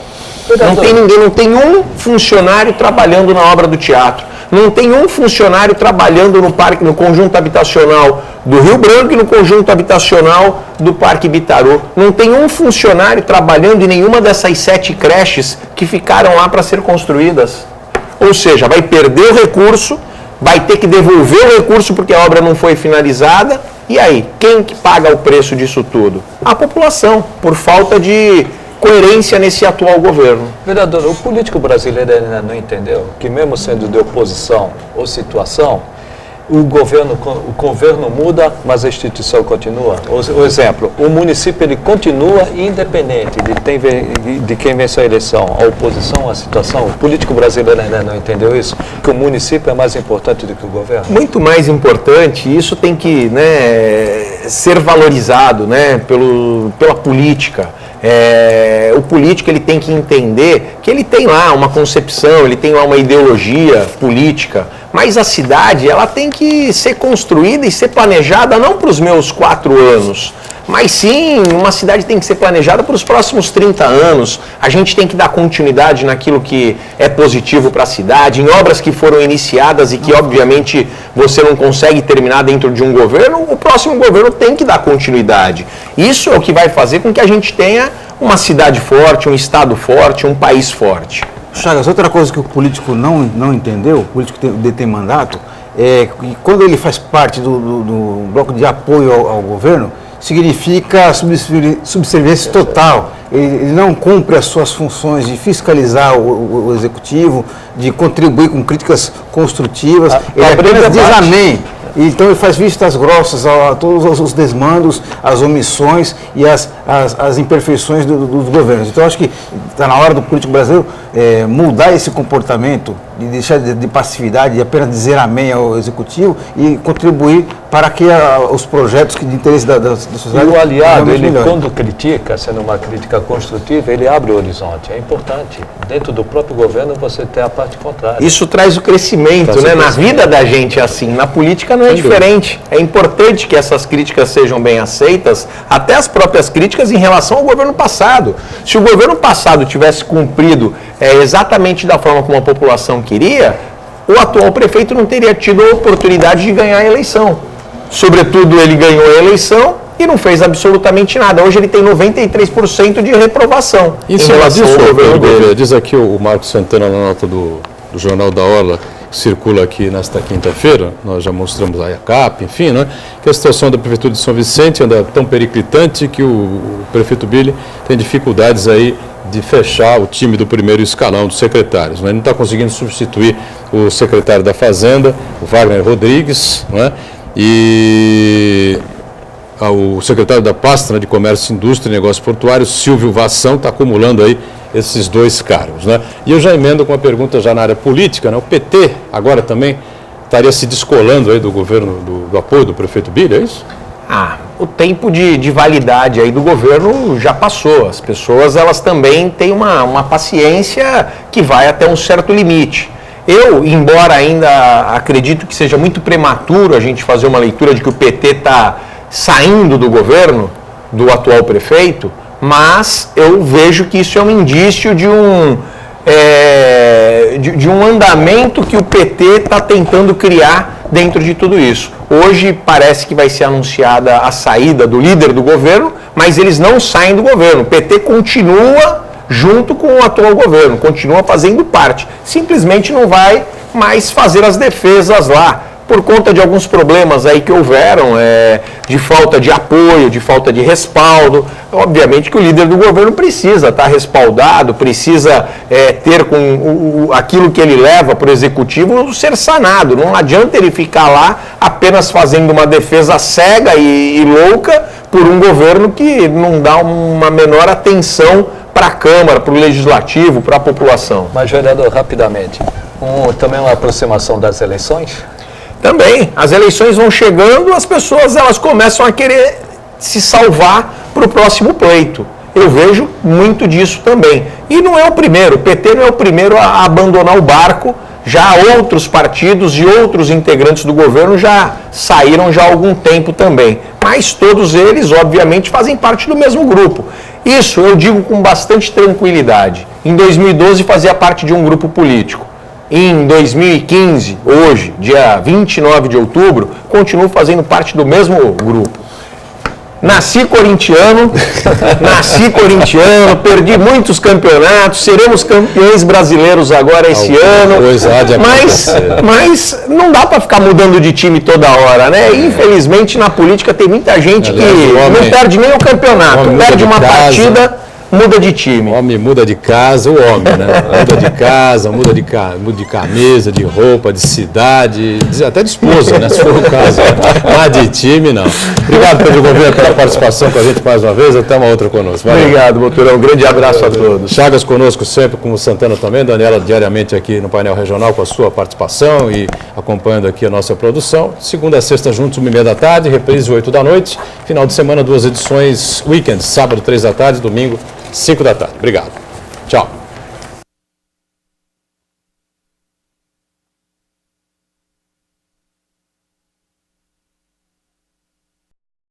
Não tem ninguém, não tem um funcionário trabalhando na obra do teatro. Não tem um funcionário trabalhando no conjunto habitacional do Rio Branco e no conjunto habitacional do Parque Bitaru. Não tem um funcionário trabalhando em nenhuma dessas 7 creches que ficaram lá para ser construídas. Ou seja, vai perder o recurso, vai ter que devolver o recurso porque a obra não foi finalizada. E aí, quem que paga o preço disso tudo? A população, por falta de coerência nesse atual governo. Vereador, o político brasileiro ainda não entendeu que mesmo sendo de oposição ou situação, o governo muda, mas a instituição continua. O exemplo, o município ele continua independente de quem vence a eleição, a oposição, a situação. O político brasileiro ainda não entendeu isso, que o município é mais importante do que o governo. Muito mais importante, isso tem que, né, ser valorizado, né, pela política. O político ele tem que entender que ele tem lá uma concepção, ele tem lá uma ideologia política, mas a cidade ela tem que ser construída e ser planejada não para os meus 4 anos, mas sim, uma cidade tem que ser planejada para os próximos 30 anos. A gente tem que dar continuidade naquilo que é positivo para a cidade, em obras que foram iniciadas e que, obviamente, você não consegue terminar dentro de um governo, o próximo governo tem que dar continuidade. Isso é o que vai fazer com que a gente tenha uma cidade forte, um estado forte, um país forte. Chagas, outra coisa que o político não entendeu, o político tem mandato, é que quando ele faz parte do bloco de apoio ao governo, significa subserviência total. Ele não cumpre as suas funções de fiscalizar o executivo, de contribuir com críticas construtivas. Ele apenas diz amém. Então ele faz vistas grossas a todos os desmandos, as omissões e as imperfeições dos governos. Então acho que está na hora do político brasileiro mudar esse comportamento, de deixar de passividade, de apenas dizer amém ao executivo e contribuir para que os projetos de interesse da sociedade... E o aliado, ele quando critica, sendo uma crítica construtiva, ele abre o horizonte. É importante. Dentro do próprio governo você tem a parte contrária. Isso traz o crescimento, né? Na vida da gente é assim, na política não é diferente. É importante que essas críticas sejam bem aceitas, até as próprias críticas em relação ao governo passado. Se o governo passado tivesse cumprido exatamente da forma como a população queria, o atual prefeito não teria tido a oportunidade de ganhar a eleição. Sobretudo, ele ganhou a eleição e não fez absolutamente nada. Hoje ele tem 93% de reprovação. Em cima disso, Gouveia, diz aqui o Marcos Santana na nota do Jornal da Orla, que circula aqui nesta quinta-feira, nós já mostramos aí a capa, enfim, né, que a situação da Prefeitura de São Vicente anda tão periclitante que o prefeito Billy tem dificuldades aí de fechar o time do primeiro escalão dos secretários. Né? Ele não está conseguindo substituir o secretário da Fazenda, o Wagner Rodrigues, né? E o secretário da pasta, né, de Comércio, Indústria e Negócios Portuários, Silvio Vassão, está acumulando aí esses 2 cargos. Né? E eu já emendo com uma pergunta já na área política, né? O PT agora também estaria se descolando aí do governo, do apoio do prefeito Billy, é isso? O tempo de validade aí do governo já passou. As pessoas elas também têm uma paciência que vai até um certo limite. Eu, embora ainda acredito que seja muito prematuro a gente fazer uma leitura de que o PT está saindo do governo, do atual prefeito, mas eu vejo que isso é um indício de um andamento que o PT está tentando criar dentro de tudo isso. Hoje parece que vai ser anunciada a saída do líder do governo, mas eles não saem do governo. O PT continua junto com o atual governo, continua fazendo parte. Simplesmente não vai mais fazer as defesas lá, por conta de alguns problemas aí que houveram, de falta de apoio, de falta de respaldo. Obviamente que o líder do governo precisa estar respaldado, precisa ter com aquilo que ele leva para o executivo ser sanado. Não adianta ele ficar lá apenas fazendo uma defesa cega e louca por um governo que não dá uma menor atenção para a Câmara, para o Legislativo, para a população. Mas, vereador, rapidamente, também uma aproximação das eleições? Também, as eleições vão chegando, as pessoas elas começam a querer se salvar para o próximo pleito. Eu vejo muito disso também. E não é o primeiro, o PT não é o primeiro a abandonar o barco, já outros partidos e outros integrantes do governo já saíram já há algum tempo também. Mas todos eles, obviamente, fazem parte do mesmo grupo. Isso eu digo com bastante tranquilidade. Em 2012 fazia parte de um grupo político. Em 2015, hoje, dia 29 de outubro, continuo fazendo parte do mesmo grupo. Nasci corintiano, perdi muitos campeonatos, seremos campeões brasileiros agora esse ano, mas não dá para ficar mudando de time toda hora, né? Infelizmente na política tem muita gente que não perde nem o campeonato, perde uma partida, muda de time. O homem muda de casa, o homem, né? Muda de casa, muda de camisa, de roupa, de cidade, até de esposa, né? Se for o caso. Mas de time, não. Obrigado, Pedro Gouveia, pela participação com a gente mais uma vez. Até uma outra conosco. Valeu. Obrigado, Boturão. Um grande abraço a todos. Chagas conosco sempre, como o Santana também. Daniela diariamente aqui no painel regional com a sua participação e acompanhando aqui a nossa produção. Segunda a sexta juntos, 1h30 da tarde, reprise 8 da noite. Final de semana, 2 edições, weekend, sábado 3 da tarde, domingo 5 da tarde. Obrigado. Tchau.